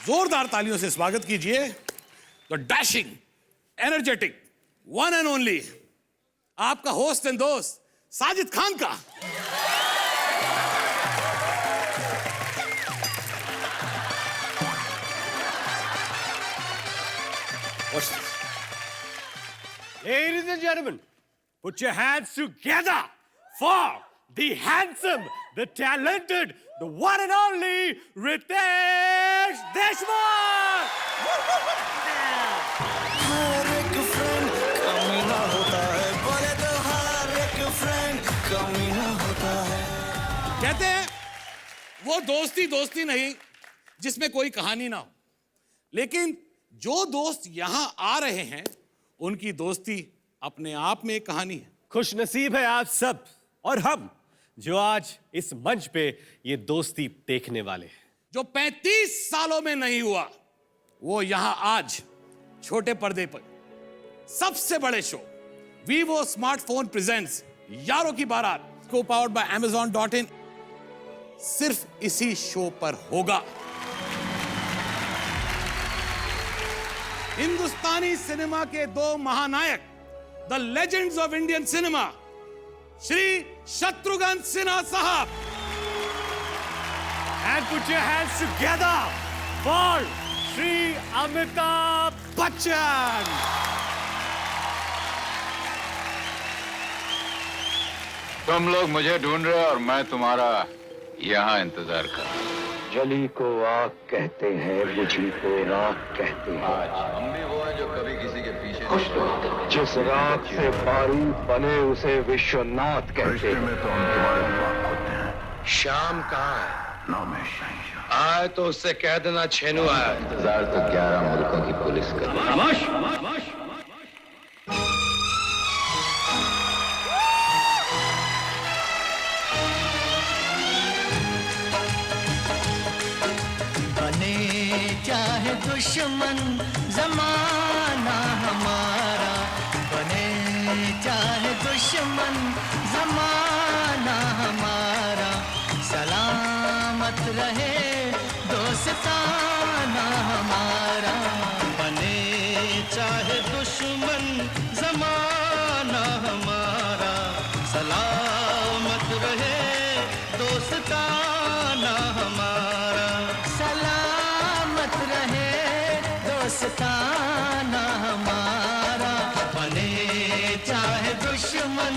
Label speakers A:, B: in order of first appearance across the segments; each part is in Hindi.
A: जोरदार तालियों से स्वागत कीजिए the dashing, energetic, one and only आपका होस्ट एंड दोस्त साजिद खान का।
B: Ladies and gentlemen, put your hands together for the handsome, the talented, the one and only Ritesh Deshmukh!
C: हर एक फ्रेंड कमीना होता है, बोले तो हर एक फ्रेंड कमीना होता है।
A: कहते हैं वो दोस्ती दोस्ती नहीं जिसमें कोई कहानी ना हो, लेकिन जो दोस्त यहां आ रहे हैं उनकी दोस्ती अपने आप में एक कहानी है।
B: खुश नसीब है आप सब और हम जो आज इस मंच पे ये दोस्ती देखने वाले हैं।
A: जो 35 सालों में नहीं हुआ वो यहां आज छोटे पर्दे पर सबसे बड़े शो वीवो स्मार्टफोन प्रेजेंट्स यारों की बारात को पावर्ड बाय Amazon.in सिर्फ इसी शो पर होगा। हिंदुस्तानी सिनेमा के दो महानायक, the legends of Indian cinema, Shri Shatrughan Sinha साहब।
B: And put your hands together for Shri Amitabh Bachchan!
D: तुम लोग मुझे ढूंढ रहे हो और मैं तुम्हारा यहाँ इंतजार कर रहा हूँ।
E: जली को आग कहते हैं, बुझी को राख कहते हैं।
D: आज हम भी वो हैं जो कभी किसी के पीछे
E: कुछ तो जिस राख से बारी बने उसे विश्वनाथ कहते हैं।
D: में तो हम तुम्हारे बाप होते हैं।
E: शाम कहाँ है? आए तो उससे कह देना छेनू आया।
D: इंतजार तो 11 मुल्कों की पुलिस कर रही है।
C: बने चाहे दुश्मन जमाना हमारा, बने चाहे दुश्मन जमाना हमारा, सलामत रहे दोस्ताना हमारा। बने चाहे दुश्मन जमाना हमारा, सलामत रहे दोस्ताना हमारा, सलामत रहे दोस्ताना हमारा। बने चाहे दुश्मन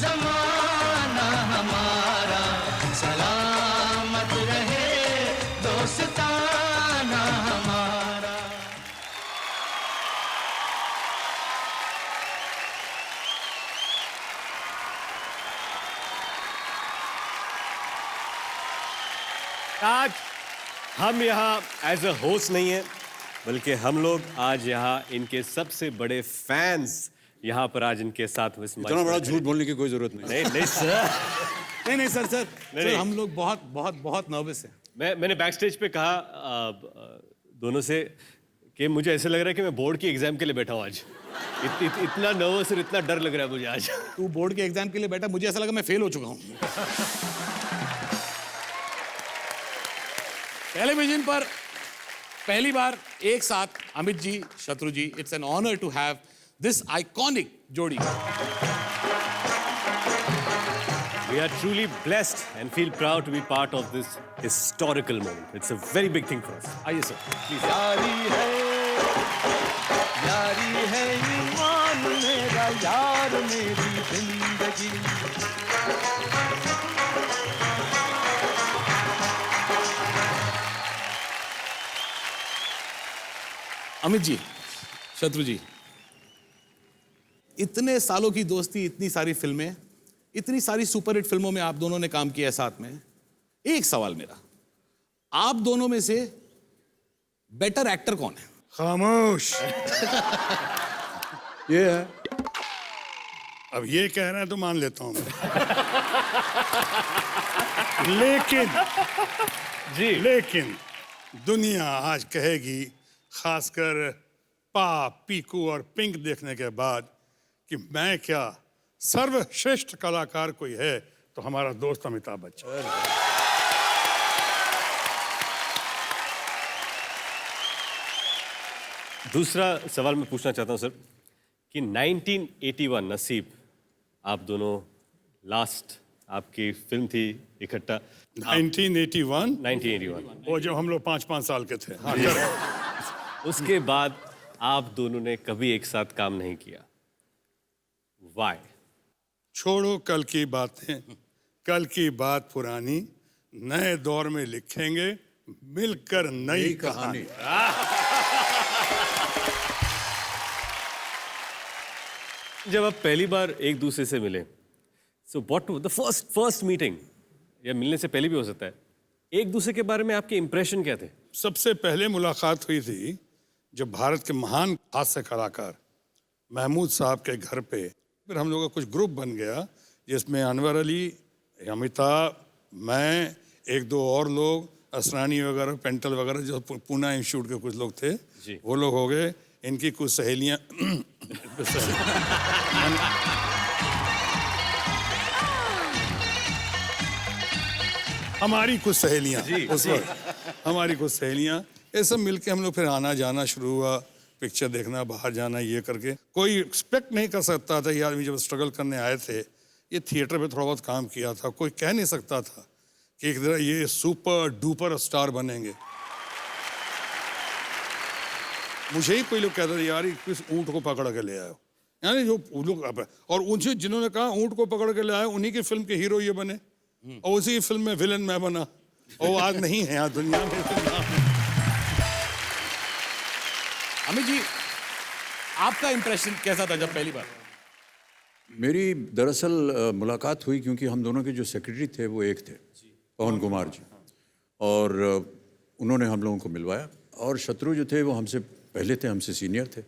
C: जमाना हमारा, सलामत रहे दोस्ताना हमारा।
B: आज हम यहाँ एज अ होस्ट नहीं है, बल्कि हम लोग आज यहाँ इनके सबसे बड़े फैंस यहाँ पर आज इनके साथ
F: इतना बड़ा झूठ बोलने की कोई जरूरत नहीं।
B: नहीं सर,
A: नहीं सर
B: नहीं।
A: हम लोग बहुत बहुत बहुत नर्वस हैं।
B: मैंने बैक स्टेज पे कहा दोनों से कि मुझे ऐसे लग रहा है कि मैं बोर्ड की एग्जाम के लिए बैठा हूँ आज। इतना नर्वस और इतना डर लग रहा है मुझे आज।
A: तू बोर्ड के एग्जाम के लिए बैठा, मुझे ऐसा लगा मैं फेल हो चुका हूँ। टेलीविजन पर पहली बार एक साथ Amit ji, Shatru ji, it's an honour to have this iconic जोड़ी।
B: We are truly blessed and feel proud to be part of this historical moment. It's a very big thing for us.
A: आइए सर, प्लीज।
C: यारी है ईमान मेरा, यार मेरी जिंदगी।
A: अमित जी, शत्रु जी, इतने सालों की दोस्ती, इतनी सारी फिल्में, इतनी सारी सुपरहिट फिल्मों में आप दोनों ने काम किया साथ में। एक सवाल मेरा, आप दोनों में से बेटर एक्टर कौन है?
F: खामोश। ये है। अब ये कह रहे हैं तो मान लेता हूं मैं। लेकिन दुनिया आज कहेगी, खासकर पा, पीकू और पिंक देखने के बाद, कि मैं क्या सर्वश्रेष्ठ कलाकार कोई है तो हमारा दोस्त अमिताभ बच्चन।
B: दूसरा सवाल मैं पूछना चाहता हूं सर कि 1981 नसीब आप दोनों लास्ट आपकी फिल्म थी इकट्ठा
F: 1981
B: 1981
F: वो जब हम लोग 5-5 साल के थे। हाँ,
B: उसके बाद आप दोनों ने कभी एक साथ काम नहीं किया। वाई?
F: छोड़ो कल की बातें, कल की बात पुरानी, नए दौर में लिखेंगे मिलकर नई कहानी।
B: जब आप पहली बार एक दूसरे से मिले, so what the first meeting, या मिलने से पहले भी हो सकता है, एक दूसरे के बारे में आपके इंप्रेशन क्या थे?
F: सबसे पहले मुलाकात हुई थी जब भारत के महान हास्य कलाकार महमूद साहब के घर पे, फिर हम लोगों का कुछ ग्रुप बन गया जिसमें अनवर अली, अमिताभ, मैं, एक दो और लोग, असरानी वगैरह, पेंटल वगैरह, जो पूना इंस्टीट्यूट के कुछ लोग थे, वो लोग हो गए। इनकी कुछ सहेलियां हमारी कुछ सहेलियां उस वक्त, हमारी कुछ सहेलियां, ये सब मिलके हम लोग फिर आना जाना शुरू हुआ, पिक्चर देखना, बाहर जाना, ये करके। कोई एक्सपेक्ट नहीं कर सकता था, ये आदमी जब स्ट्रगल करने आए थे, ये थिएटर पे थोड़ा बहुत काम किया था, कोई कह नहीं सकता था कि एक तरह ये सुपर डुपर स्टार बनेंगे। मुझे ही कोई लोग कहते थे यार किस ऊँट को पकड़ के ले आयो, यानी जो लोग, और उनसे जिन्होंने कहा ऊँट को पकड़ के ले आए, उन्हीं की फिल्म के हीरो ये बने, और उसी फिल्म में विलन मैं बना, और वो आज नहीं है यहाँ दुनिया में।
A: अमित जी, आपका इंप्रेशन कैसा था जब पहली बार?
G: मेरी दरअसल मुलाकात हुई क्योंकि हम दोनों के जो सेक्रेटरी थे वो एक थे, पवन कुमार जी, और उन्होंने हम लोगों को मिलवाया। और शत्रु जो थे वो हमसे पहले थे, हमसे सीनियर थे,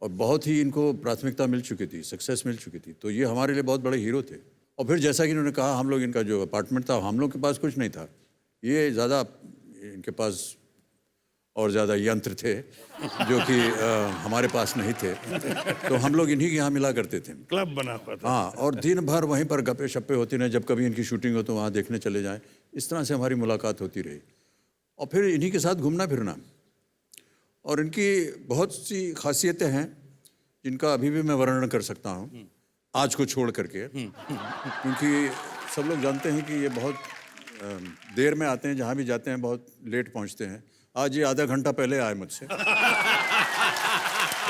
G: और बहुत ही इनको प्राथमिकता मिल चुकी थी, सक्सेस मिल चुकी थी, तो ये हमारे लिए बहुत बड़े हीरो थे। और फिर जैसा कि इन्होंने कहा, हम लोग, इनका जो अपार्टमेंट था, हम लोग के पास कुछ नहीं था, ये ज़्यादा, इनके पास और ज़्यादा यंत्र थे जो कि हमारे पास नहीं थे, तो हम लोग इन्हीं के यहाँ मिला करते थे,
F: क्लब बना हुआ था।
G: हाँ, और दिन भर वहीं पर गप्पे शप्पे होती रहे, जब कभी इनकी शूटिंग हो तो वहाँ देखने चले जाएं, इस तरह से हमारी मुलाकात होती रही। और फिर इन्हीं के साथ घूमना फिरना, और इनकी बहुत सी खासियतें हैं जिनका अभी भी मैं वर्णन कर सकता हूँ, आज को छोड़ करके, क्योंकि सब लोग जानते हैं कि ये बहुत देर में आते हैं, जहाँ भी जाते हैं बहुत लेट पहुँचते हैं। आज ये आधा घंटा पहले आए मुझसे।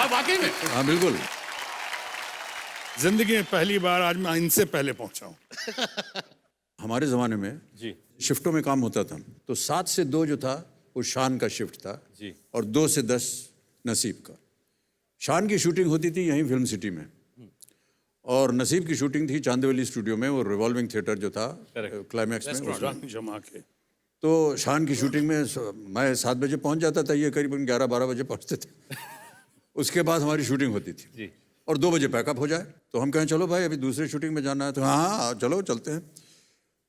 A: वाकई में?
G: हाँ बिल्कुल।
F: जिंदगी में पहली बार आज मैं इनसे पहले पहुंचा हूँ।
G: हमारे ज़माने में
B: जी
G: शिफ्टों में काम होता था, तो 7 से 2 जो था वो शान का शिफ्ट था
B: जी,
G: और 2 से 10 नसीब का। शान की शूटिंग होती थी यहीं फिल्म सिटी में, और नसीब की शूटिंग थी चांदवली स्टूडियो में, वो रिवॉल्विंग थिएटर जो था क्लाइमैक्स में, उसमें।
F: जमा के
G: तो शान की शूटिंग में मैं 7 बजे पहुंच जाता था, ये करीबन 11-12 बजे पहुंचते थे। उसके बाद हमारी शूटिंग होती थी
B: जी,
G: और 2 बजे पैकअप हो जाए, तो हम कहें चलो भाई अभी दूसरी शूटिंग में जाना है, तो हाँ चलो चलते हैं।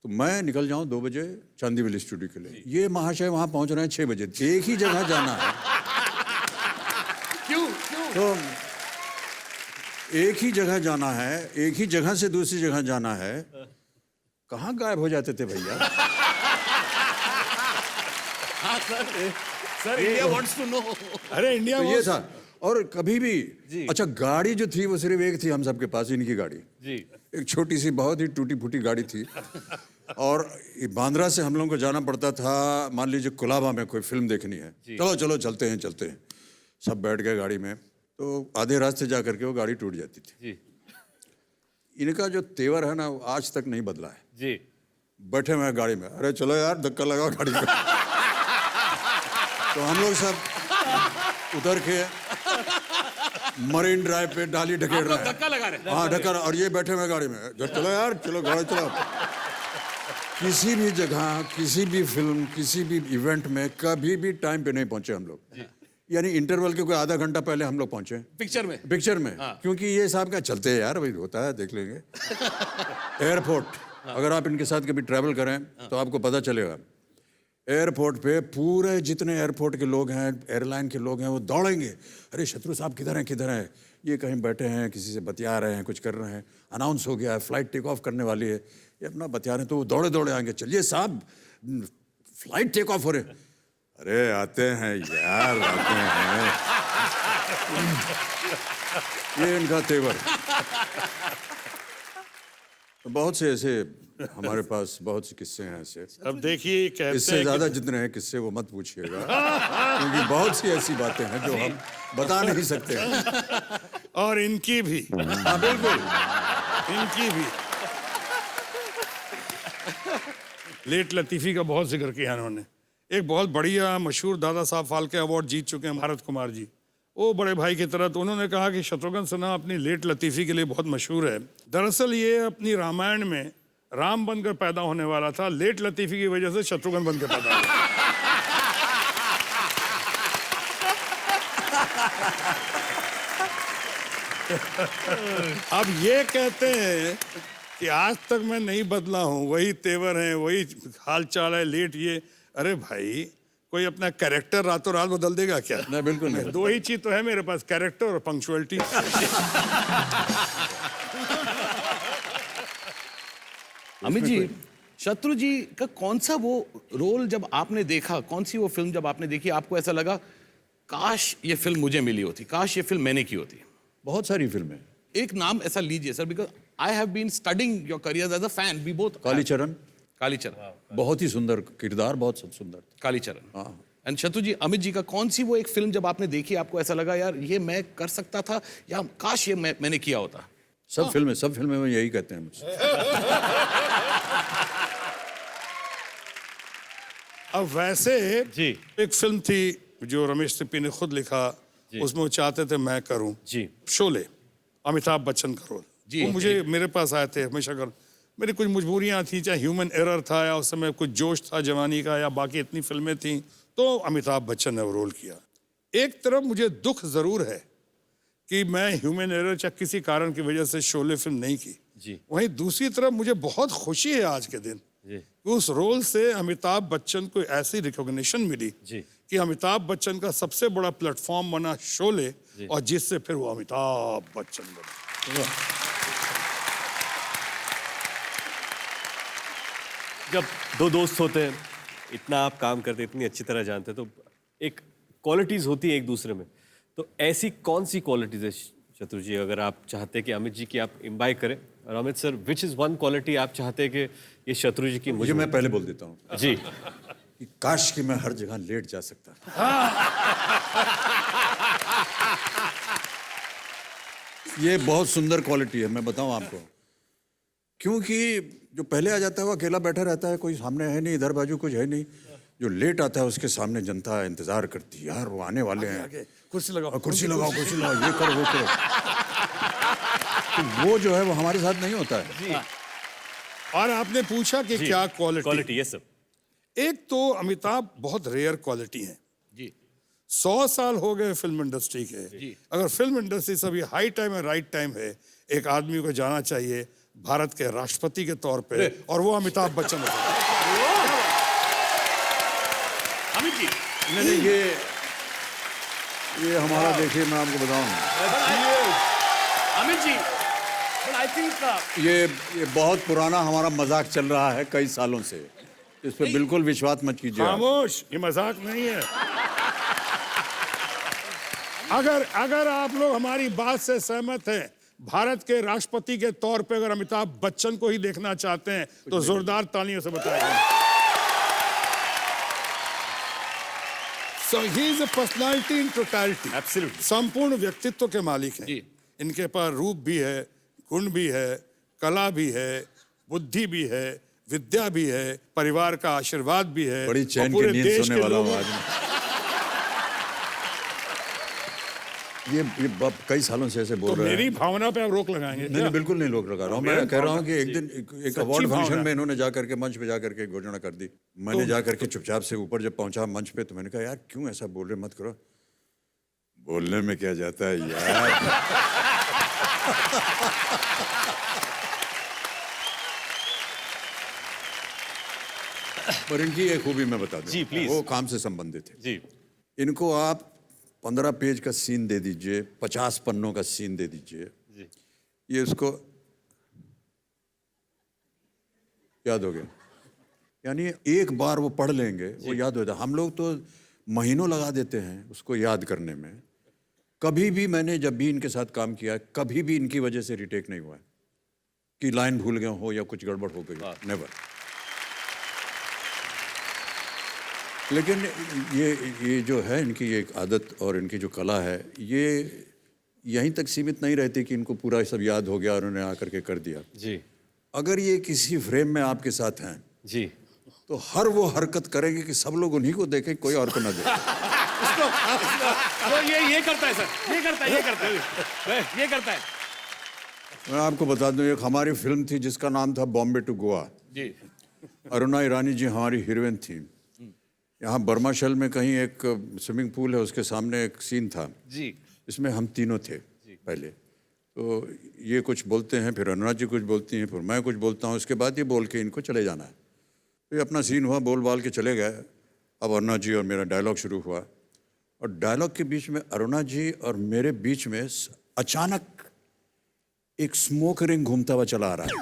G: तो मैं निकल जाऊं 2 बजे चांदीवली स्टूडियो के लिए, ये महाशय वहां पहुंच रहे हैं 6 बजे, एक ही जगह जाना है।
A: क्यों?
G: तो एक ही जगह जाना है, एक ही जगह से दूसरी जगह जाना है, कहाँ गायब हो जाते थे भैया?
A: हाँ sir, India wants to know.
F: अरे इंडिया
G: तो
F: वो
G: ये था। और कभी भी, अच्छा गाड़ी जो थी वो सिर्फ एक थी हम सबके पास, इनकी गाड़ी
B: जी,
G: एक छोटी सी बहुत ही टूटी फूटी गाड़ी थी, और बांद्रा से हम लोगों को जाना पड़ता था, मान लीजिए कुलाबा में कोई फिल्म देखनी है, चलो चलो चलते हैं चलते हैं, सब बैठ गए गाड़ी में, तो आधे रास्ते जा करके वो गाड़ी टूट जाती थी।
B: जी,
G: इनका जो तेवर है ना वो आज तक नहीं बदला है।
B: जी,
G: बैठे हुए हैं गाड़ी में, अरे चलो यार धक्का लगाओ गाड़ी को। तो हम लोग सब उतर के मरीन ड्राइव पे डाली ढकेल रहे हैं,
A: धक्का लगा रहे?
G: हाँ ढक्का, और ये बैठे हुए गाड़ी में, चलो यार चलो गाड़ी चलो। किसी भी जगह, किसी भी फिल्म, किसी भी इवेंट में कभी भी टाइम पे नहीं पहुंचे हम लोग, यानी इंटरवल के कोई आधा घंटा पहले हम लोग पहुंचे पिक्चर में, क्योंकि ये साहब क्या चलते हैं यार, भाई होता है देख लेंगे। एयरपोर्ट, अगर आप इनके साथ कभी ट्रैवल करें तो आपको पता चलेगा, एयरपोर्ट पे पूरे जितने एयरपोर्ट के लोग हैं, एयरलाइन के लोग हैं, वो दौड़ेंगे, अरे शत्रु साहब किधर हैं किधर हैं, ये कहीं बैठे हैं, किसी से बतिया रहे हैं, कुछ कर रहे हैं, अनाउंस हो गया है, फ्लाइट टेक ऑफ करने वाली है, ये अपना बतिया रहे हैं, तो वो दौड़े दौड़े आएंगे, चलिए साहब फ्लाइट टेक ऑफ हो रहे, अरे आते हैं यार आते हैं। ये इनका तेवर। तो बहुत से ऐसे हमारे पास बहुत से किस्से हैं ऐसे।
F: अब देखिए कहते
G: इससे
F: हैं
G: ज्यादा जितने हैं किस्से वो मत पूछिएगा, क्योंकि बहुत सी ऐसी बातें हैं जो हम बता नहीं सकते हैं।
F: और इनकी भी,
G: हाँ बिल्कुल,
F: इनकी भी। लेट लतीफी का बहुत जिक्र किया इन्होंने। एक बहुत बढ़िया मशहूर दादा साहब फाल्के अवार्ड जीत चुके हैं भारत कुमार जी, वो बड़े भाई की तरह। तो उन्होंने कहा कि शत्रुघ्न सिन्हा अपनी लेट लतीफी के लिए बहुत मशहूर है। दरअसल ये अपनी रामायण में राम बनकर पैदा होने वाला था, लेट लतीफी की वजह से शत्रुघ्न बनकर पैदा हुआ। अब ये कहते हैं कि आज तक मैं नहीं बदला हूं, वही तेवर हैं, वही हाल चाल है, लेट ये। अरे भाई, कोई अपना कैरेक्टर रातों रात बदल देगा क्या?
G: नहीं बिल्कुल नहीं।
F: दो ही चीज तो है मेरे पास, कैरेक्टर और पंक्चुअलिटी।
A: अमित जी, शत्रु जी का कौन सा वो रोल जब आपने देखा, कौन सी वो फिल्म जब आपने देखी, आपको ऐसा लगा काश ये फिल्म मुझे मिली होती, काश ये फिल्म मैंने की होती?
G: बहुत सारी फिल्में।
A: एक नाम ऐसा लीजिए sir, because I have been studying your career as a fan, we both.
G: Kalicharan,
A: Kalicharan
G: बहुत ही सुंदर किरदार, बहुत सुंदर था।
A: कालीचरण।
G: हाँ।
A: एंड शत्रु जी, अमित जी का कौन सी वो एक फिल्म जब आपने देखी आपको ऐसा लगा यार ये मैं कर सकता था, या काश ये मैंने किया होता?
G: सब फिल्में में यही कहते हैं मुझसे।
F: अब वैसे
B: जी।
F: एक फिल्म थी जो रमेश सिप्पी ने खुद लिखा, उसमें वो चाहते थे मैं करूं,
B: जी।
F: शोले, अमिताभ बच्चन का रोल।
A: जी,
F: वो मुझे मेरे पास आए थे हमेशा कर, मेरी कुछ मजबूरियां थी, चाहे ह्यूमन एरर था या उस समय कुछ जोश था जवानी का, या बाकी इतनी फिल्में थी, तो अमिताभ बच्चन ने वो रोल किया। एक तरफ मुझे दुख जरूर है कि मैं ह्यूमन एरर या किसी कारण की वजह से शोले फिल्म नहीं की,
B: जी।
F: वहीं दूसरी तरफ मुझे बहुत खुशी है आज के दिन
B: जी।
F: कि उस रोल से अमिताभ बच्चन को ऐसी रिकॉग्निशन मिली
B: जी।
F: कि अमिताभ बच्चन का सबसे बड़ा प्लेटफॉर्म बना शोले, और जिससे फिर वो अमिताभ बच्चन बने।
B: जब दो दोस्त होते हैं, इतना आप काम करते, इतनी अच्छी तरह जानते हैं, तो एक क्वालिटीज होती है एक दूसरे में। तो ऐसी कौन सी क्वालिटीज है शत्रु जी, अगर आप चाहते हैं कि अमित जी की आप इम्बाइब करें, और Amit sir which is one quality आप चाहते हैं कि ये शत्रु जी की
G: मुझे, मैं पहले बोल देता हूँ
B: जी,
G: कि काश कि मैं हर जगह लेट जा सकता। ये बहुत सुंदर क्वालिटी है, मैं बताऊं आपको, क्योंकि जो पहले आ जाता है वो अकेला बैठा रहता है, कोई सामने है नहीं, इधर बाजू कुछ है नहीं। जो लेट आता है उसके सामने जनता इंतजार करती है, यार वो आने वाले हैं,
F: कुर्सी लगाओ,
G: कुर्सी लगाओ, कुर्सी लगाओ, ये करो वो करो। तो वो जो है वो हमारे साथ नहीं होता है।
F: और आपने पूछा कि क्या क्वालिटी,
B: यस सर।
F: एक तो अमिताभ बहुत रेयर क्वालिटी है
A: जी।
F: 100 साल हो गए फिल्म इंडस्ट्री के, अगर फिल्म इंडस्ट्री से अभी हाई टाइम है, राइट टाइम है, एक आदमी को जाना चाहिए भारत के राष्ट्रपति के तौर पे, और वो अमिताभ बच्चन है।
A: अमित जी,
G: नहीं, ये हमारा, देखिए मैं आपको बताऊं,
A: Amit ji, but I think,
G: ये बहुत पुराना हमारा मजाक चल रहा है कई सालों से, इस पे बिल्कुल विश्वास मत कीजिए।
F: खामोश, ये मजाक नहीं है। अगर आप लोग हमारी बात से सहमत हैं, भारत के राष्ट्रपति के तौर पे अगर अमिताभ बच्चन को ही देखना चाहते हैं तो जोरदार तालियों से बताइए। So he is a personality in totality.
B: Absolutely.
F: संपूर्ण व्यक्तित्व के मालिक हैं।
A: जी।
F: इनके पास रूप भी है, गुण भी है, कला भी है, बुद्धि भी है, विद्या भी है, परिवार का आशीर्वाद भी है,
G: बड़ी चैन
F: और
G: की
F: पूरे
G: नींद
F: देश
G: सोने
F: के
G: वाला हूँ
F: लोगों-
G: आज मैं। ये कई सालों से ऐसे बोल
F: तो
G: रहे हैं।
F: मेरी भावना पे आप रोक लगाएंगे
G: नहीं, नहीं, बिल्कुल नहीं रोक लगा रहा हूँ। मैं कह रहा हूँ कि एक दिन एक अवार्ड
F: भावना।
G: फंक्शन में इन्होंने जा करके मंच पे जा करके घोषणा कर दी। मैंने जा करके चुपचाप से ऊपर जब पहुंचा मंच पे, तो मैंने कहा यार क्यों ऐसा बोल रहे, मत करो। बोलने में क्या जाता है यार। पर इनकी एक खूबी मैं बता दूं।
B: जी, प्लीज।
G: वो काम से संबंधित है।
B: जी।
G: इनको आप 15 पेज का सीन दे दीजिए, 50 पन्नों का सीन दे दीजिए, ये उसको याद हो गया। यानी एक बार वो पढ़ लेंगे, वो याद हो जाता। हम लोग तो महीनों लगा देते हैं उसको याद करने में, कभी भी मैंने जब भी इनके साथ काम किया है, कभी भी इनकी वजह से रिटेक नहीं हुआ है कि लाइन भूल गए हो या कुछ गड़बड़ हो गई, नेवर। लेकिन ये जो है इनकी ये एक आदत और इनकी जो कला है, ये यहीं तक सीमित नहीं रहती कि इनको पूरा सब याद हो गया और उन्होंने आकर के कर दिया
B: जी
G: अगर ये किसी फ्रेम में आपके साथ हैं
B: जी।
G: तो हर वो हरकत करेंगे कि सब लोग उन्हीं को देखें, कोई और को ना देखे।
A: तो ये करता है सर, ये करता है।
G: मैं आपको बता दूं, एक हमारी फिल्म थी जिसका नाम था बॉम्बे टू गोवा
A: जी।
G: अरुणा ईरानी जी हमारी हीरोइन थी। यहाँ बर्मा शहर में कहीं एक स्विमिंग पूल है, उसके सामने एक सीन था
A: जी।
G: इसमें हम तीनों थे पहले। तो ये कुछ बोलते हैं, फिर अनुराग जी कुछ बोलती हैं, फिर मैं कुछ बोलता हूँ, उसके बाद ये बोल के इनको चले जाना है। तो ये अपना सीन हुआ, बोल बाल के चले गए। अब अरुणा जी और मेरा डायलॉग शुरू हुआ और डायलॉग के बीच में अरुणा जी और मेरे बीच में अचानक एक स्मोक रिंग घूमता हुआ चला आ रहा है।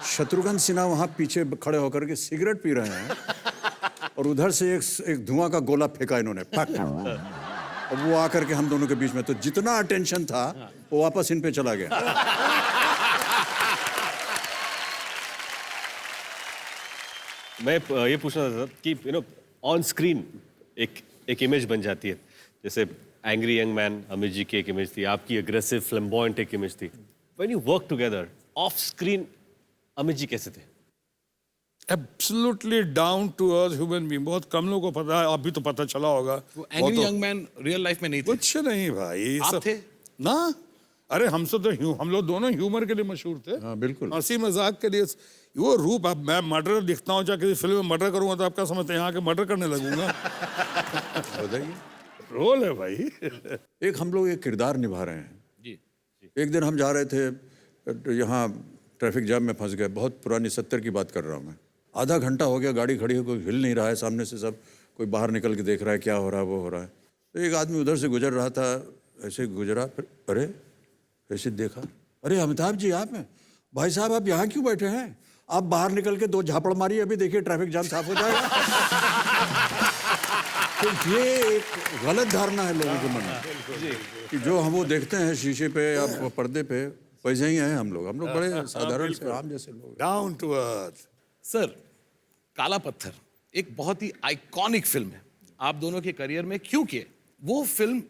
G: शत्रुघ्न सिन्हा वहाँ पीछे खड़े होकर के सिगरेट पी रहे हैं और उधर से एक धुआं का गोला फेंका इन्होंने, पक। और वो आकर के हम दोनों के बीच में, तो जितना अटेंशन था वो वापस इन पे चला गया।
B: मैं ये पूछना था कि ऑन स्क्रीन एक इमेज बन जाती है, जैसे angry young man Amit ji की एक इमेज थी, आपकी अग्रेसिव फ्लैम्बॉयंट एक इमेज थी। When you work together off screen, Amit ji कैसे थे?
F: Absolutely down to earth human being. बहुत कम लोगों को पता है, अभी तो पता चला होगा।
A: वो angry young man real life में नहीं थे।
F: कुछ नहीं भाई,
A: आप थे
F: ना। अरे हमसे तो हम लोग दोनों ह्यूमर के लिए मशहूर थे।
G: हाँ बिल्कुल,
F: हंसी मजाक के लिए। वो रूप, अब मैं मर्डर दिखता हूँ, चाहे किसी फिल्म में मर्डर करूंगा तो आपका समझते हैं यहाँ के मर्डर करने लगूंगा।
G: बताइए।
F: रोल है भाई।
G: एक हम लोग एक किरदार निभा रहे हैं
A: जी।
G: एक दिन हम जा रहे थे, यहाँ ट्रैफिक जाम में फंस गए। बहुत पुरानी 70 की बात कर रहा हूँ मैं। आधा घंटा हो गया गाड़ी खड़ी हो, कोई हिल नहीं रहा है। सामने से सब कोई बाहर निकल के देख रहा है क्या हो रहा है, वो हो रहा है। तो एक आदमी उधर से गुजर रहा था, ऐसे गुजरा, फिर अरे ऐसे देखा, अरे अमिताभ जी आप हैं? भाई साहब आप यहाँ क्यों बैठे हैं? आप बाहर निकल के 2 झापड़ मारिए, अभी देखिए ट्रैफिक जाम साफ हो जाएगा। तो ये एक गलत धारणा है लोगों के मन में कि जो हम वो देखते हैं शीशे पे या पर्दे पे, वैसे ही हैं हम लोग बड़े साधारण से आम जैसे लोग।
F: Down to earth.
A: सर, काला पत्थर एक बहुत ही आइकॉनिक फिल्म है आप दोनों के करियर में, क्योंकि वो फिल्म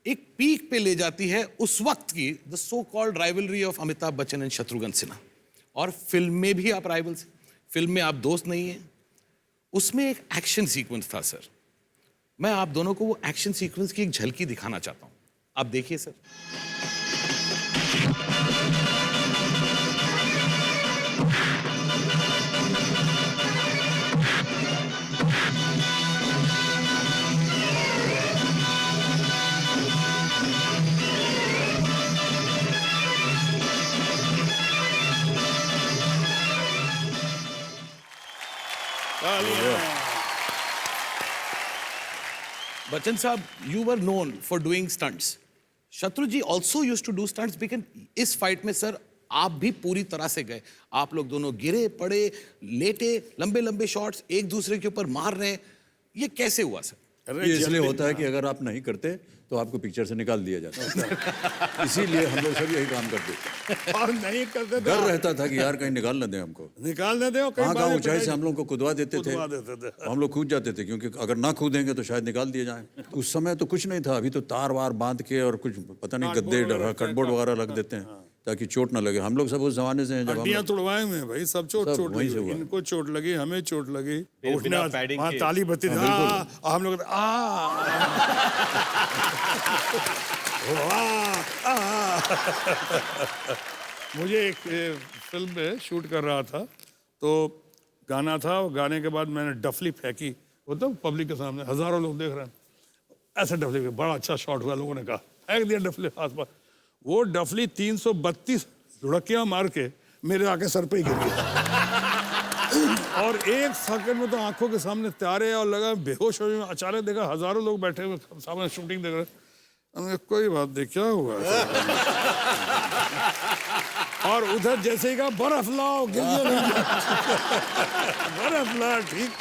A: एक पीक पे ले जाती है उस वक्त की, the so called rivalry of Amitabh Bachchan and Shatrughan Sinha. और फिल्म में भी आप राइवल्स, फिल्म में आप दोस्त नहीं हैं। उसमें एक एक्शन सीक्वेंस था सर, मैं आप दोनों को वो एक्शन सीक्वेंस की एक झलकी दिखाना चाहता हूं। आप देखिए सर। बच्चन साहब, you were known for doing stunts. शत्रु जी also used to do stunts, लेकिन इस फाइट में सर आप भी पूरी तरह से गए। आप लोग दोनों गिरे पड़े, लेटे, लंबे लंबे शॉट्स एक दूसरे के ऊपर मार रहे हैं। ये कैसे हुआ सर?
G: ये इसलिए होता है कि अगर आप नहीं करते तो आपको पिक्चर से निकाल दिया जाता है। इसीलिए हम लोग सब यही काम करते।
F: और नहीं करते
G: डर रहता था कि यार कहीं निकाल न दें हमको।
F: निकाल देते हो,
G: कहाँ कहाँ ऊंचाई से हम लोग को कुदवा देते थे।
F: कुदवा देते थे।
G: हम लोग कूद जाते थे, क्योंकि अगर ना कूदेंगे तो शायद निकाल दिए जाएं। उस समय तो कुछ नहीं था, अभी तो तार वार बांध के और कुछ पता नहीं गद्दे कटबोर्ड वगैरह रख देते हैं ताकि चोट ना लगे। हम लोग सब उस जमाने से हैं जब हम
F: हड्डियां तुड़वाए हुए हैं भाई, सब चोट
G: वहीं से
F: लगी।
G: हुआ।
F: इनको चोट लगी, हमें चोट लगी।
B: बिना पैडिंग
F: वहाँ
B: के।
F: ताली बत्ती हम लोग मुझे एक फिल्म में शूट कर रहा था, तो गाना था। और गाने के बाद मैंने डफली फेंकी, वो तो पब्लिक के सामने हजारों लोग देख रहे हैं। ऐसा डफली फेंका, बड़ा अच्छा शॉट हुआ। लोगों ने कहा फेंक दिया डफली हाथ पर। वो डफली 332 धुड़कियां मार के मेरे आके सर पे ही गिर गया। और एक सेकंड में तो आंखों के सामने तारे और लगा बेहोश हो। अचानक देखा हजारों लोग बैठे हुए सामने शूटिंग देख रहे। कोई बात नहीं, क्या हुआ? और उधर जैसे ही कहा बर्फ लाओ, बर्फ ला, ठीक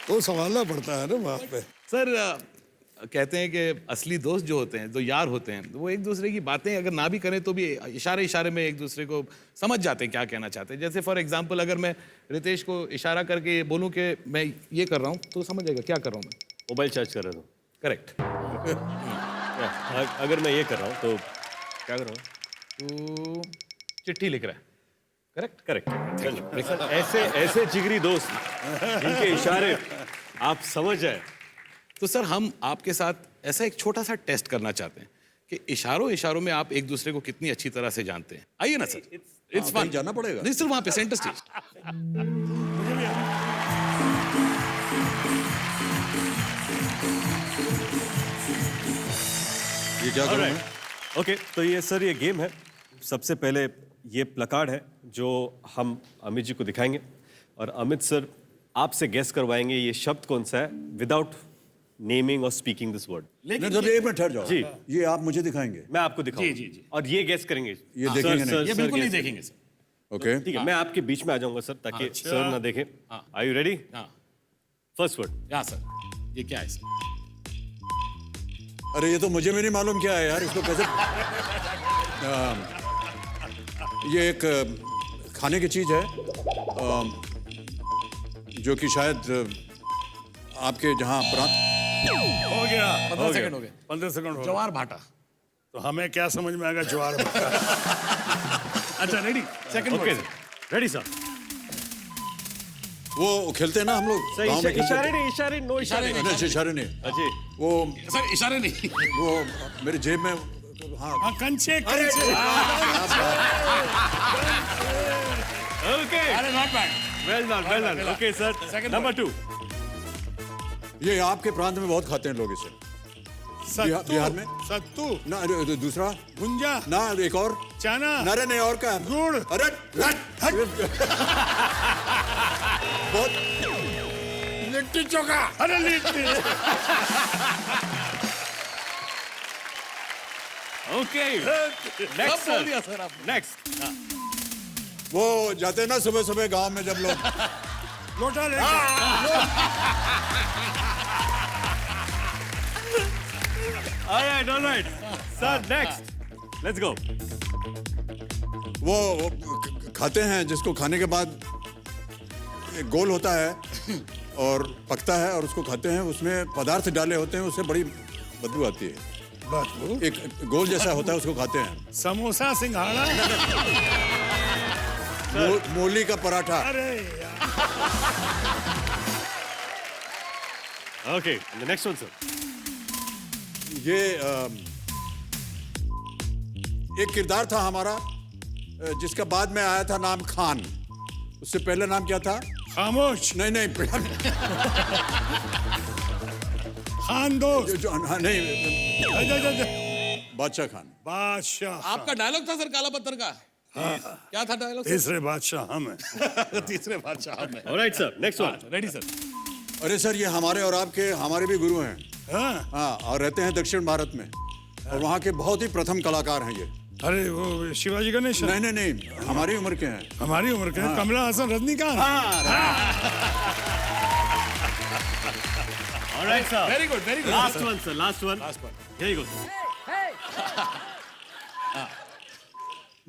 F: तो संभालना पड़ता है ना वहां पे।
A: सर, कहते हैं कि असली दोस्त जो होते हैं, जो यार होते हैं, वो एक दूसरे की बातें अगर ना भी करें तो भी इशारे इशारे में एक दूसरे को समझ जाते हैं क्या कहना चाहते हैं। जैसे फॉर एग्जांपल अगर मैं रितेश को इशारा करके बोलूं कि मैं ये कर रहा हूं तो समझ जाएगा क्या कर रहा हूं मैं।
B: मोबाइल चार्ज कर रहा हूँ।
A: करेक्ट।
B: अगर मैं ये कर रहा हूँ तो क्या कर रहा हूँ?
A: तो चिट्ठी लिख रहा है। करेक्ट।
B: करेक्ट। ऐसे ऐसे जिगरी दोस्त जिनके इशारे आप समझ जाए।
A: तो सर हम आपके साथ ऐसा एक छोटा सा टेस्ट करना चाहते हैं कि इशारों इशारों में आप एक दूसरे को कितनी अच्छी तरह से जानते हैं। आइए ना सर। इट्स
G: कहीं
A: फन।
G: जाना पड़ेगा?
A: नहीं सर, वहां पे सेंटर स्टेज।
G: ये क्या करूं मैं?
B: ओके, तो ये सर ये गेम है। सबसे पहले ये प्लकार्ड है जो हम अमित जी को दिखाएंगे और अमित सर आपसे गेस करवाएंगे ये शब्द कौन सा है विदाउट नेमिंग और स्पीकिंग दिस वर्ड।
G: नहीं जब एक मिनट ठहर जाओ।
B: जी।
G: ये आप मुझे दिखाएंगे?
B: मैं आपको दिखाऊंगा।
A: जी, जी, जी।
B: और ये गेस करेंगे।
G: ये देखेंगे नहीं?
A: ये बिल्कुल नहीं देखेंगे सर।
G: ओके।
B: ठीक है, मैं आपके बीच में आ जाऊंगा सर ताकि सर ना देखें। Are you ready?
A: हाँ
B: फर्स्ट वर्ड।
A: यहाँ सर। ये क्या है सर?
G: अरे ये तो मुझे भी नहीं मालूम क्या है यार, इसको कैसे ये एक खाने की चीज है जो कि शायद आपके जहाँ प्रांत
F: हो गया
A: 15 सेकंड हो गए।
F: 15 सेकंड हो गए।
A: जवार भाटा।
F: तो हमें क्या समझ में आएगा ज्वार भाटा?
A: अच्छा ready. Second
B: okay
A: word.
B: Ready sir.
G: वो खेलते हैं ना हम लोग गाँव में खेलते
B: इशारे
G: हैं।
B: नहीं, इशारे नो इशारे
G: नहीं, इशारे नहीं।
B: अजय
G: वो
A: सर इशारे नहीं।
G: वो मेरे जेब में हाँ
F: हाँ कंचे
B: ओके
A: अरे not bad.
B: Well done okay sir.
A: Second
B: number 2।
G: ये आपके प्रांत में बहुत खाते हैं लोग इसे। बिहार में?
F: सत्तू,
G: ना अरे, दूसरा
F: गुंजा,
G: ना एक और
F: चना,
G: नारे नहीं और का
F: गुड़।
G: अरे बहुत लिट्टी चोखा।
F: अरे लिट्टी।
B: ओके नेक्स्ट
A: सब बोल दिया सर आपने।
B: नेक्स्ट।
G: वो जाते हैं ना सुबह सुबह गांव में जब लोग
F: लोटा लेके।
B: Alright sir next let's go.
G: वो खाते हैं जिसको खाने के बाद एक गोल होता है और पकता है और उसको खाते हैं। उसमें पदार्थ डाले होते हैं, उससे बड़ी बदबू आती है।
F: बदबू?
G: एक गोल जैसा होता है उसको खाते हैं।
F: समोसा, सिंघाड़ा।
G: मूली का पराठा।
F: अरे यार।
B: Okay the next one sir.
G: ये एक किरदार था हमारा जिसका बाद में आया था नाम खान। उससे पहले नाम क्या था?
F: खामोश।
G: नहीं
F: खान दोस्त।
G: हाँ, नहीं बादशाह खान।
F: बादशाह।
A: आपका डायलॉग था सर काला पत्थर का। क्या था डायलॉग?
F: तीसरे बादशाह हम हैं।
A: तीसरे बादशाह में।
B: Alright sir next one.
A: Ready sir.
G: अरे सर ये हमारे और आपके हमारे भी गुरु हैं।
F: हाँ?
G: हाँ, और रहते हैं दक्षिण भारत में और वहाँ के बहुत ही प्रथम कलाकार हैं ये।
F: अरे वो शिवाजी गणेश।
G: नहीं हमारी उम्र के हैं।
F: हमारी उम्र के हैं। Kamal Haasan, Rajinikanth.
B: Alright sir
A: very good very good.
B: Last one sir last one here you go.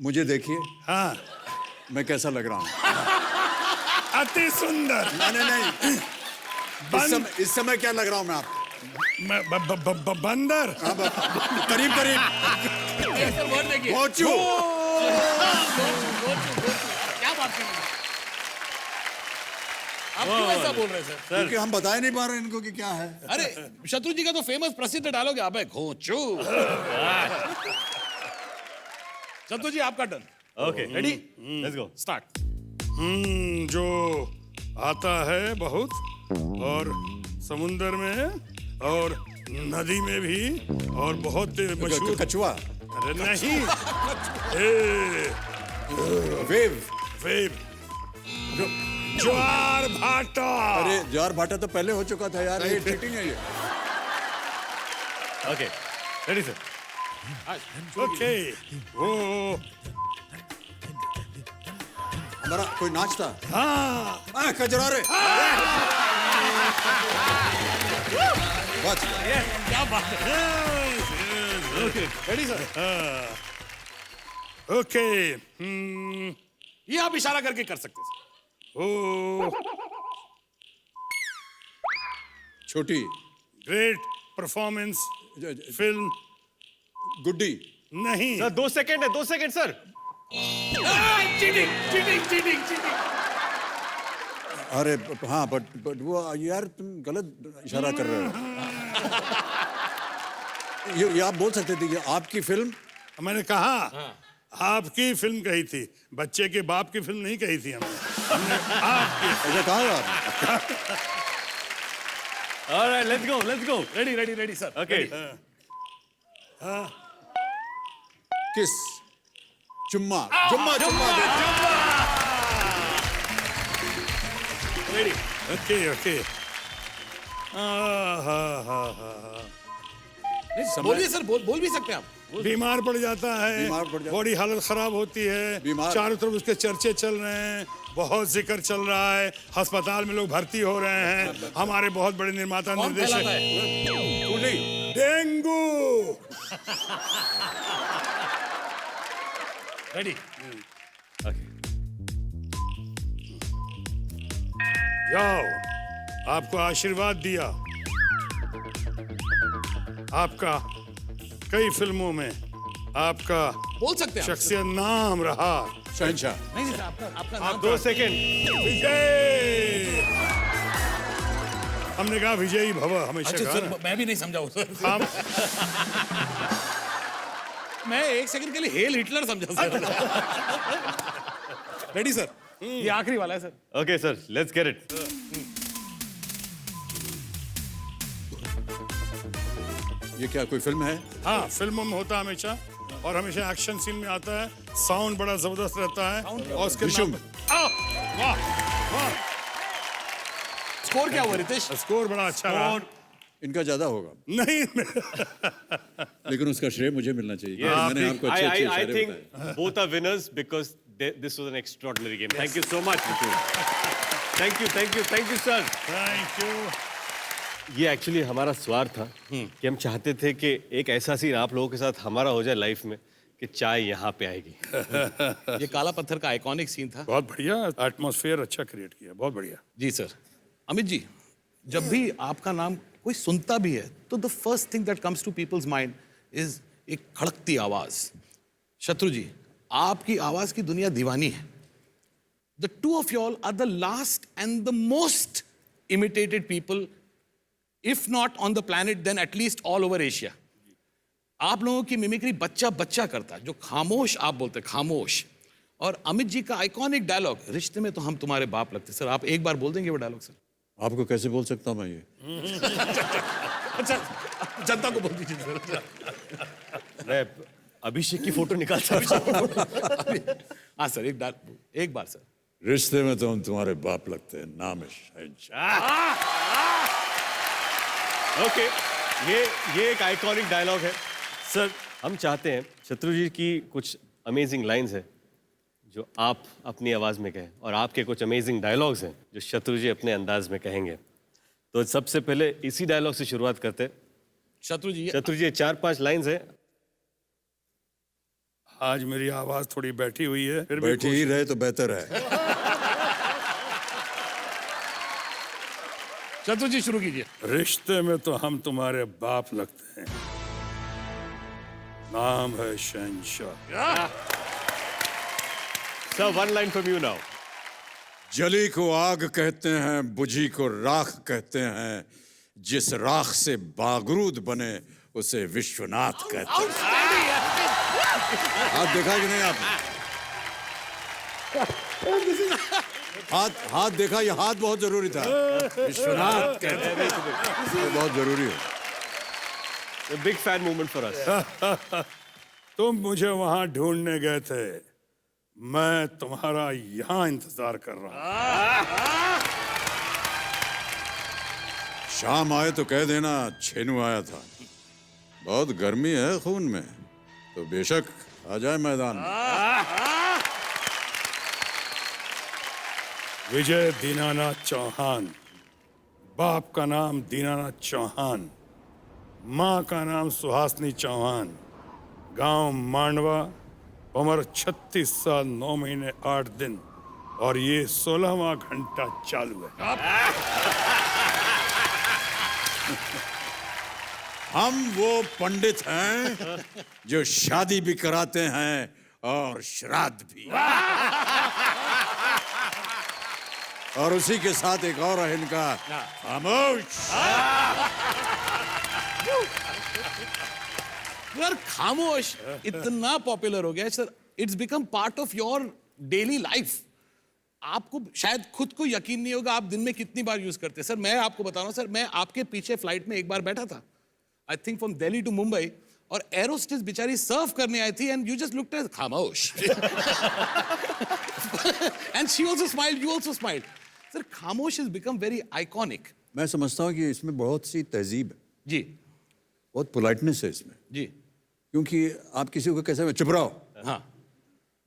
G: मुझे देखिए
F: हाँ
G: मैं कैसा लग रहा हूँ।
F: अति सुंदर।
G: नहीं इस समय क्या लग रहा हूँ मैं आपको?
F: बंदर।
G: करीब
A: सर वर्ड देखिए।
G: पहुंचू।
A: क्या बात कर रहे हैं आप? क्यों ऐसा बोल रहे हैं सर?
G: क्योंकि हम बता ही नहीं पा रहे इनको कि क्या है।
A: अरे शत्रु जी का तो फेमस प्रसिद्ध डायलॉग है, आप है घोंचू। शत्रु जी आपका turn.
B: Okay ready let's go
A: start.
F: जो आता है बहुत और समुंदर में और नदी में भी और बहुत मशहूर।
G: कछुआ।
F: अरे नहीं।
G: वेव।
F: वेव। ज्वार भाटा।
G: अरे ज्वार भाटा तो पहले हो चुका था यार, ये चीटिंग है ये।
B: Okay ready sir.
F: ओके। वो
G: हमारा कोई नाच था।
F: हाँ
G: कजरारे। बच गया।
A: क्या बात है। Ready sir?
F: ओके
A: ये आप इशारा करके कर सकते हैं सर।
F: ओ
G: छोटी
F: ग्रेट परफॉर्मेंस फिल्म
G: गुड्डी।
F: नहीं
B: सर 2 सेकंड है, 2 second sir.
A: Cheating cheating cheating cheating.
G: अरे हाँ बट वो यार तुम गलत इशारा कर रहे हो। ये आप बोल सकते थे कि आपकी फिल्म।
F: मैंने कहा आपकी फिल्म कही थी, बच्चे के बाप की फिल्म नहीं कही थी हमने आपकी।
G: ऐसा कहा है आपने?
B: Alright, let's go, let's go.
A: Ready ready ready sir.
B: Okay.
G: किस चुम्मा चुम्मा चुम्मा
A: रेडी।
F: ओके ओके
A: बोलिए सर, बोल भी सकते हैं आप।
F: बीमार पड़ जाता है,
G: बीमार पड़ जाता है।
F: बॉडी हालत खराब होती है,
G: बीमार।
F: चारों तरफ उसके चर्चे चल रहे हैं, बहुत जिक्र चल रहा है, अस्पताल में लोग भर्ती हो रहे हैं, हमारे बहुत बड़े निर्माता
A: कौन
F: निर्देशक।
A: फैलाता है?
F: डेंगू।
A: रेडी।
F: जाओ, आपको आशीर्वाद दिया, आपका कई फिल्मों में आपका
A: बोल सकते हैं आप।
F: शख्सियत नाम रहा।
G: शहंशाह।
A: नहीं नहीं सर, आपका
B: आप
A: नाम
B: 2 सेकंड।
F: विजय। हमने कहा विजयी भव हमेशा
A: अच्छा
F: कहा
A: सर,
F: ना।
A: मैं भी नहीं समझा हूँ सर।
F: हम
A: मैं एक सेकंड के लिए हेल हिटलर समझा सर। Ready sir? ये आखिरी वाला है sir.
B: Okay sir, let's get it.
G: ये क्या कोई फिल्म है?
F: हाँ, फिल्मों में होता है हमेशा, और हमेशा एक्शन सीन में आता है, साउंड बड़ा जबरदस्त रहता है, और उसके
G: विशुम।
F: नाम वाह वाह,
A: स्कोर क्या हुआ रितेश?
F: स्कोर बड़ा अच्छा रहा।
G: इनका ज्यादा होगा,
F: नहीं
G: लेकिन उसका श्रेय मुझे मिलना चाहिए।
B: Yes,
G: मैंने आपको अच्छे अच्छे
B: I
G: इशारे
B: think
G: बताए।
B: both are winners because this was an extraordinary game. Thank you so much. Thank you, thank you, thank you, sir.
F: Thank you.
B: ये एक्चुअली हमारा स्वार्थ था कि हम चाहते थे कि एक ऐसा सीन आप लोगों के साथ हमारा हो जाए लाइफ में कि चाय यहाँ पे आएगी।
A: ये काला पत्थर का आइकॉनिक सीन था।
F: बहुत बढ़िया, एटमॉस्फेयर अच्छा क्रिएट किया, बहुत बढ़िया।
A: जी सर। अमित जी, जब भी आपका नाम कोई सुनता भी है तो the first thing that comes to people's mind is एक खड़कती आवाज। शत्रु जी, आपकी आवाज की दुनिया दीवानी है। The two of you all are the last and the most imitated people, if not on the planet then at least all over Asia. आप लोगों की मिमिक्री बच्चा बच्चा करता है, जो खामोश आप बोलते हैं, खामोश। और अमित जी का आइकॉनिक डायलॉग, रिश्ते में तो हम तुम्हारे बाप लगते। सर आप एक बार बोल देंगे वो डायलॉग? सर
G: आपको कैसे बोल सकता हूँ मैं ये?
A: अच्छा, जनता को बोल दीजिए सर।
B: मैं अभिषेक की फोटो निकालता हूँ।
A: हाँ सर, एक बार सर।
G: रिश्ते में तो हम तुम्हारे बाप लगते हैं, नाम है शहंशाह।
B: ओके, ये एक आइकॉनिक डायलॉग है सर। हम चाहते हैं शत्रु जी की कुछ अमेजिंग लाइंस है जो आप अपनी आवाज में कहें, और आपके कुछ अमेजिंग डायलॉग्स हैं जो शत्रु जी अपने अंदाज में कहेंगे। तो सबसे पहले इसी डायलॉग से शुरुआत करते हैं।
A: शत्रु जी,
B: शत्रु जी 4-5 लाइंस हैं।
F: आज मेरी आवाज थोड़ी बैठी हुई है, फिर भी
G: बैठी ही रहे तो बेहतर है।
A: शत्रु जी शुरू कीजिए।
F: रिश्ते में तो हम तुम्हारे बाप लगते हैं, नाम है शहंशाह।
B: Sir, 1 line from you now.
G: जली को आग कहते हैं, बुझी को राख कहते हैं, जिस राख से बागरूद बने उसे विश्वनाथ कहते हैं। हाथ देखा कि नहीं आपने? हाथ देखा? ये हाथ बहुत जरूरी था। विश्वनाथ कहते हैं, ये बहुत जरूरी है।
B: Big fan movement for us.
F: तुम मुझे वहां ढूंढने गए थे, मैं तुम्हारा यहां इंतजार कर रहा हूं।
G: शाम आए तो कह देना छेनू आया था। बहुत गर्मी है खून में, तो बेशक आ जाए मैदान में।
F: विजय दीनानाथ चौहान, बाप का नाम दीनानाथ चौहान, माँ का नाम सुहासनी चौहान, गांव मांडवा, उम्र 36 साल 9 महीने 8 दिन, और ये 16वां घंटा चालू है।
G: हम वो पंडित हैं जो शादी भी कराते हैं और श्राद्ध भी। और उसी के साथ एक और है इनका खामोश।
A: यार खामोश इतना पॉपुलर हो गया है sir, it's become part of your daily life. आपको शायद खुद को यकीन नहीं होगा आप दिन में कितनी बार यूज करते हैं। सर मैं आपको बता रहा हूँ सर, मैं आपके पीछे फ्लाइट में एक बार बैठा था, I think from Delhi to Mumbai, और एरोस्टेस बेचारी सर्व करने आई थी and you just looked at खामोश and she also smiled, you also smiled. Sir खामोश has become very iconic।
G: मैं समझता हूँ कि इसमें बहुत सी तहजीब है,
A: जी
G: बहुत पोलाइटनेस है इसमें,
A: जी
G: क्योंकि आप किसी को कैसे चुप रहो
A: हाँ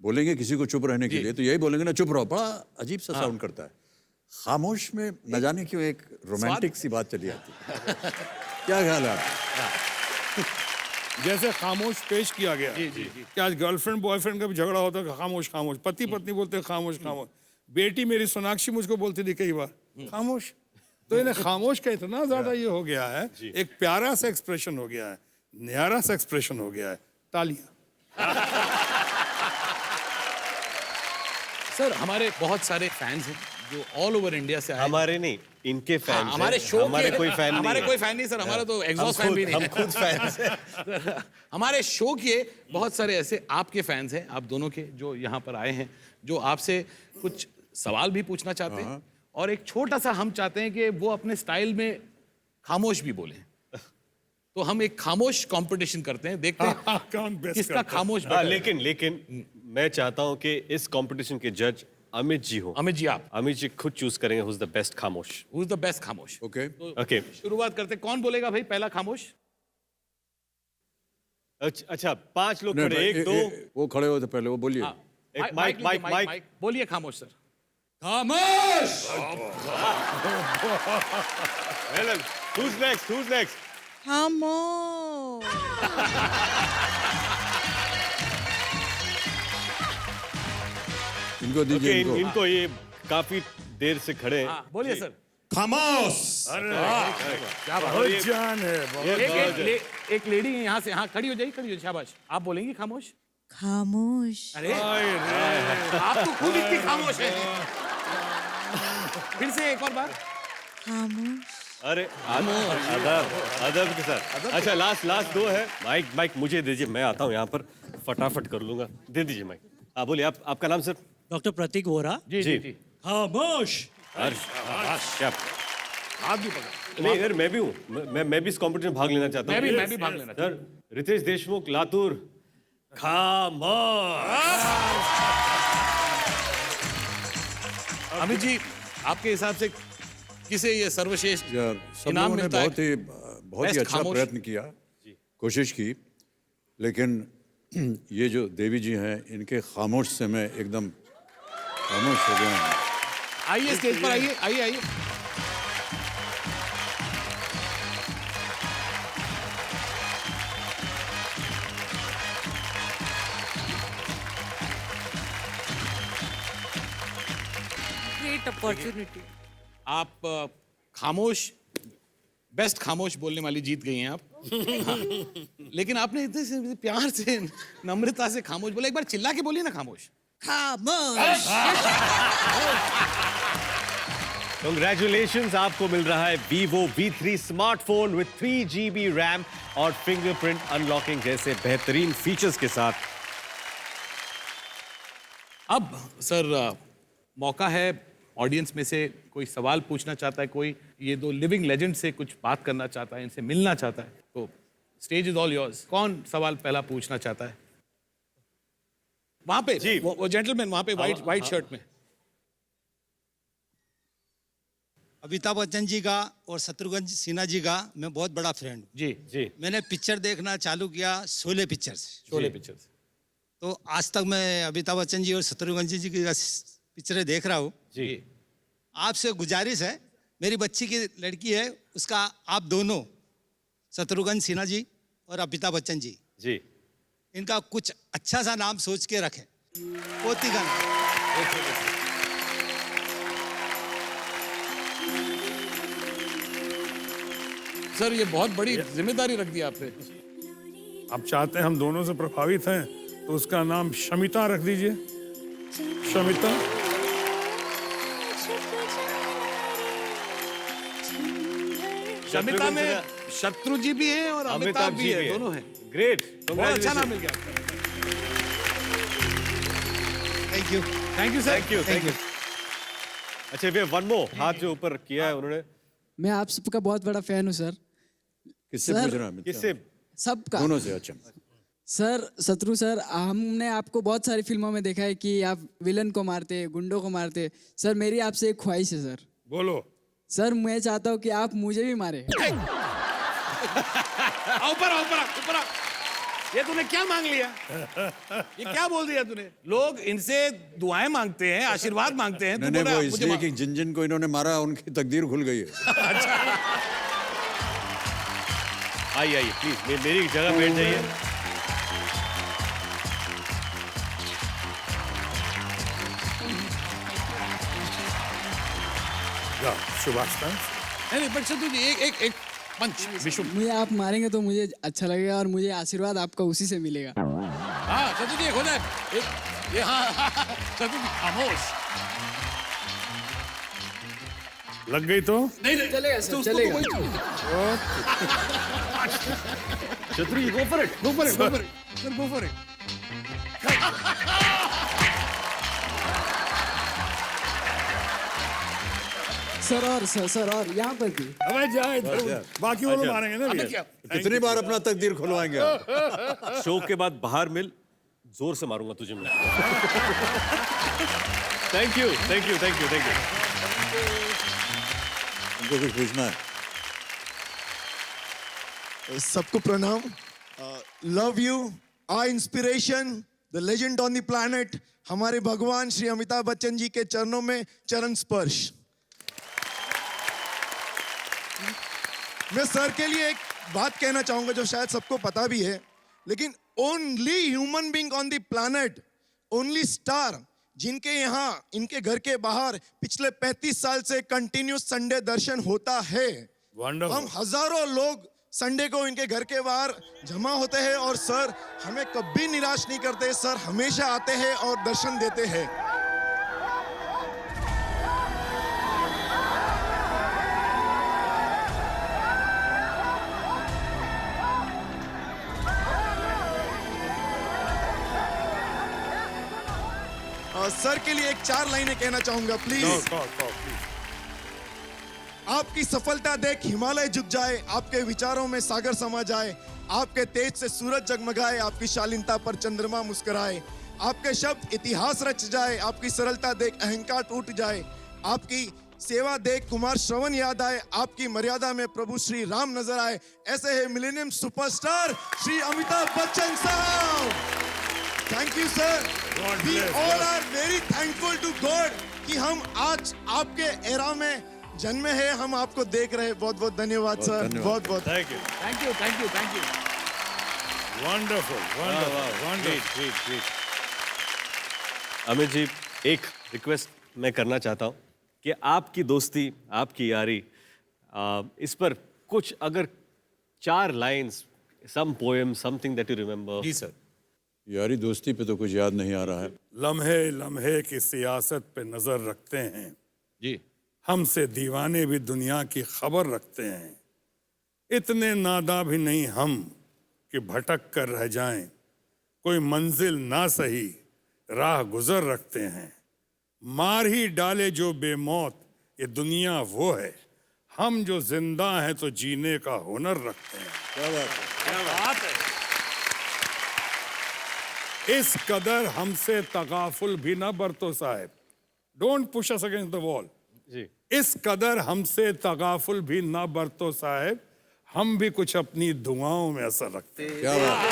G: बोलेंगे, किसी को चुप रहने के लिए तो यही बोलेंगे ना, चुप रहो, बड़ा अजीब सा साउंड करता है। खामोश में न जाने क्यों एक रोमांटिक सी बात चली आती है। क्या ख्याल है आपका?
F: जैसे खामोश पेश किया गया कि आज गर्लफ्रेंड बॉयफ्रेंड का भी झगड़ा होता है, खामोश खामोश, पति पत्नी बोलते हैं खामोश खामोश, बेटी मेरी सोनाक्षी मुझको बोलती थी कई बार खामोश। तो इन्हें खामोश का इतना ज्यादा ये हो गया है, एक प्यारा सा एक्सप्रेशन हो गया है, न्यारा सा एक्सप्रेशन हो गया है। तालियां।
A: सर हमारे बहुत सारे फैंस हैं जो ऑल ओवर इंडिया से आए हैं।
B: हमारे नहीं, इनके फैन
A: हाँ, हमारे शो
B: हमारे
A: के
B: कोई फैन नहीं
A: हमारे
B: है।
A: कोई फैन नहीं सर, हमारा तो एग्जॉस्ट फैन भी नहीं
B: हम
A: है।
B: खुद फैंस हैं।
A: हमारे शो के बहुत सारे ऐसे आपके फैंस हैं, आप दोनों के, जो यहाँ पर आए हैं, जो आपसे कुछ सवाल भी पूछना चाहते हैं, और एक छोटा सा हम चाहते हैं कि वो अपने स्टाइल में खामोश भी बोलें। तो हम एक खामोश कंपटीशन करते हैं, देखते हैं
F: कौन बेस्ट
A: किसका
F: करता है?
A: खामोश
B: हाँ,
A: better है।
B: लेकिन मैं चाहता हूँ कि इस कंपटीशन के जज अमित जी हो।
A: अमित जी आप,
B: अमित जी खुद चूज करेंगे हु इज द बेस्ट खामोश।
A: हु इज द बेस्ट खामोश।
G: ओके,
B: ओके,
A: शुरुआत करते हैं, कौन बोलेगा भाई पहला खामोश?
B: अच्छा 5 लोग
G: नहीं,
B: खड़े,
G: भाई,
B: 1 2
G: वो खड़े हो तो पहले वो बोलिए।
A: हाँ,
B: एक माइक
A: बोलिए खामोश सर।
G: खामोश।
B: Helen, who's next?
H: खामोश।
G: इनको दीजिए,
B: ओके,
G: इनको।
B: इनको ये काफी देर से खड़े हैं।
A: हाँ, बोलिए सर।
G: खामोश।
A: क्या बात
F: बहुत जान है, बहुत।
A: एक लेडी यहाँ से, हाँ खड़ी हो जाइए, खड़ी हो, शाबाश। आप बोलेंगी खामोश?
H: खामोश।
A: अरे आप तो खुद इतनी खामोश है। फिर से एक और बार।
H: खामोश।
B: अरे अदब के साथ। अच्छा लास्ट 2 है। माइक मुझे दीजिए, मैं आता हूँ यहाँ पर, फटाफट कर लूंगा। दे दीजिए माइक। हाँ बोलिए, आपका नाम सर?
I: डॉक्टर प्रतीक वोरा।
A: जी
B: जी।
A: जी।
I: खामोश।
B: क्या
A: हाथ भी पकड़।
B: नहीं यार, मैं भी हूँ, मैं भी इस कंपटीशन में भाग लेना चाहता हूँ।
A: मैं भी भाग लेना चाहता
B: सर, रितेश देशमुख, लातूर। खामोश।
A: अमित जी, आपके हिसाब से किसे ये सर्वश्रेष्ठ
G: यार सब
A: इनाम
G: लोगों ने
A: मिलता है?
G: बहुत ही
A: Best
G: अच्छा
A: खामोश।
G: प्रयत्न किया, कोशिश की, लेकिन ये जो देवी जी हैं, इनके खामोश से मैं एकदम खामोश हो गया हूँ।
A: आइए स्टेज पर, आइए।
H: Great opportunity.
A: आप खामोश, बेस्ट खामोश बोलने वाली जीत गई हैं आप। हाँ। लेकिन आपने इतने से प्यार से, नम्रता से खामोश बोला। एक बार चिल्ला के बोलिए ना खामोश।
H: खामोश।
B: Congratulations, आपको मिल रहा है Vivo V3 smartphone with 3 GB RAM और फिंगरप्रिंट अनलॉकिंग जैसे बेहतरीन फीचर्स के साथ।
A: अब सर मौका है, ऑडियंस में से कोई सवाल पूछना चाहता है, कोई ये 2 लिविंग लेजेंड से कुछ बात करना चाहता है, इनसे मिलना चाहता है, तो स्टेज इज ऑल योर्स। कौन सवाल पहला पूछना चाहता है? वहां पे
B: जी।
A: वो जेंटलमैन वहां पे व्हाइट शर्ट में।
I: अमिताभ बच्चन जी का और शत्रुघ्न सिन्हा जी का मैं बहुत बड़ा फ्रेंड हूँ।
A: जी।
I: मैंने पिक्चर देखना चालू किया शोले पिक्चर से।
A: शोले पिक्चर्स।
I: तो आज तक मैं अमिताभ बच्चन जी और शत्रुघ्न जी की पिक्चरें देख रहा हूँ।
A: जी।
I: आपसे गुजारिश है मेरी बच्ची की लड़की है, उसका आप दोनों शत्रुघ्न सिन्हा जी और अमिताभ बच्चन जी,
B: जी
I: इनका कुछ अच्छा सा नाम सोच के रखें, पोती का नाम।
A: सर ये बहुत बड़ी जिम्मेदारी रख दी आपने।
F: आप चाहते हैं हम दोनों से प्रभावित हैं तो उसका नाम शमिता रख दीजिए। शमिता।
A: शमिता में शत्रु जी भी हैं और अमिताभ भी है, दोनों हैं।
B: ग्रेट,
A: बहुत अच्छा नाम मिल गया।
I: Thank you.
A: Thank you sir.
B: Thank you. अच्छा वे वन मोर, हाथ जो ऊपर किया है उन्होंने,
J: मैं आप सबका बहुत बड़ा फैन हूँ सर।
G: किससे
J: सर,
G: पूछ रहा है?
B: किससे?
J: सबका।
G: दोनों से। अच्छा
J: सर शत्रु सर, हमने आपको बहुत सारी फिल्मों में देखा है कि आप विलन को मारते, गुंडों को मारते। सर मेरी आपसे एक ख्वाहिश है सर।
F: बोलो।
J: सर मैं चाहता हूँ कि आप मुझे भी मारे।
A: ऊपर ऊपर। ये तूने क्या मांग लिया? ये क्या बोल दिया तूने? लोग इनसे दुआएं मांगते हैं, आशीर्वाद मांगते हैं।
G: नहीं वो इसलिए कि जिन जिन को इन्होंने मारा उनकी तकदीर खुल गई है।
B: आइए प्लीज मेरी जगह बैठ जाइए।
F: सुभाष
A: नहीं पर शत्रु जी एक पंच विष्णु।
J: मुझे आप मारेंगे तो मुझे अच्छा लगेगा और मुझे आशीर्वाद आपका उसी से मिलेगा।
A: हाँ शत्रु जी एक हो जाए। ये हाँ शत्रु जी खामोश।
F: लग गई तो
A: नहीं
J: चलेगा सर, चलेगा।
B: Shatru ji go for it.
A: Go for it.
J: Sir और यहाँ पर भी।
F: अबे जाए बाकी वो लोग मारेंगे ना भैया।
G: कितनी बार अपना तकदीर खुलवाएंगे आप?
B: शो के बाद बाहर मिल, जोर से मारूंगा तुझे मैं। Thank you.
G: उनको कुछ पूछना है?
K: सबको प्रणाम। Love you, are inspiration, the legend on the planet, हमारे भगवान श्री अमिताभ बच्चन जी के चरणों में चरण स्पर्श। मैं सर के लिए एक बात कहना चाहूंगा जो शायद सबको पता भी है, लेकिन only human being on the planet, only star जिनके यहाँ इनके घर के बाहर पिछले 35 साल से कंटिन्यूस संडे दर्शन होता है। हम हजारों लोग संडे को इनके घर के बाहर जमा होते हैं और सर हमें कभी निराश नहीं करते। सर हमेशा आते हैं और दर्शन देते हैं। सर के लिए एक 4 लाइनें कहना चाहूंगा प्लीज। आपकी सफलता देख हिमालय झुक जाए, आपके विचारों में सागर समा जाए, आपके तेज से सूरज जगमगाए, आपकी शालीनता पर चंद्रमा मुस्कुराए, आपके शब्द इतिहास रच जाए, आपकी सरलता देख अहंकार टूट जाए, आपकी सेवा देख कुमार श्रवण याद आए, आपकी मर्यादा में प्रभु श्री राम नजर आए। ऐसे है मिलेनियम सुपरस्टार श्री अमिताभ बच्चन साहब। Thank you sir. We all are very thankful to God कि हम आज आपके एरा में जन्मे हैं, हम आपको देख रहे हैं। बहुत बहुत धन्यवाद सर, बहुत बहुत
B: thank you.
F: Wonderful.
B: Great. Amit ji एक रिक्वेस्ट मैं करना चाहता हूँ कि आपकी दोस्ती, आपकी यारी, इस पर कुछ अगर 4 lines, some poem, something that you remember.
A: जी सर।
G: यारी दोस्ती पे तो कुछ याद नहीं आ रहा है।
F: लम्हे लम्हे की सियासत पे नजर रखते हैं
A: जी।
F: हमसे दीवाने भी दुनिया की खबर रखते हैं। इतने नादा भी नहीं हम कि भटक कर रह जाएं, कोई मंजिल ना सही राह गुजर रखते हैं। मार ही डाले जो बेमौत ये दुनिया वो है, हम जो जिंदा हैं तो जीने का हुनर रखते हैं।
G: क्या बात है?
F: इस कदर हमसे तगाफुल भी ना बरतो साहब। Don't push us against the wall.
B: जी।
F: इस कदर हमसे तगाफुल भी ना बरतो साहब, हम भी कुछ अपनी दुआओं में असर रखते हैं।
G: क्या बात है?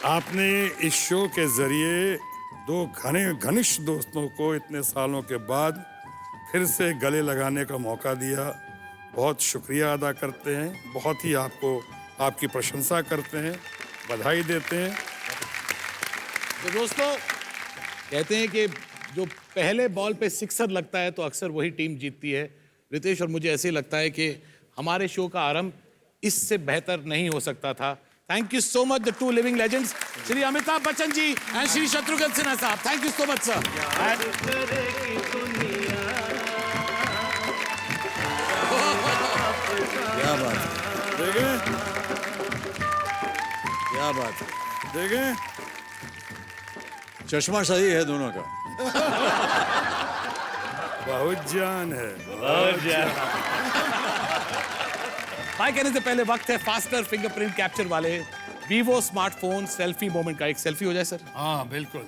F: आपने इस शो के जरिए दो घनिष्ठ दोस्तों को इतने सालों के बाद फिर से गले लगाने का मौका दिया। बहुत शुक्रिया अदा करते हैं, बहुत ही आपकी प्रशंसा करते हैं, बधाई देते हैं।
A: तो दोस्तों कहते हैं कि जो पहले बॉल पे सिक्सर लगता है तो अक्सर वही टीम जीतती है। रितेश और मुझे ऐसे लगता है कि हमारे शो का आरंभ इससे बेहतर नहीं हो सकता था। Thank you so much the two living legends, Shri Amitabh Bachchan ji and Shri Shatrughan Sinha साहब। Thank you so much sir.
G: क्या बात है,
F: देखें
G: क्या बात है,
F: देखें
G: चश्मा सही है दोनों का।
F: बहुत जान है।
A: बाय कहने से पहले वक्त है फास्टर फिंगरप्रिंट कैप्चर वाले वीवो स्मार्टफोन सेल्फी मोमेंट का। एक सेल्फी हो जाए सर।
F: हाँ बिल्कुल।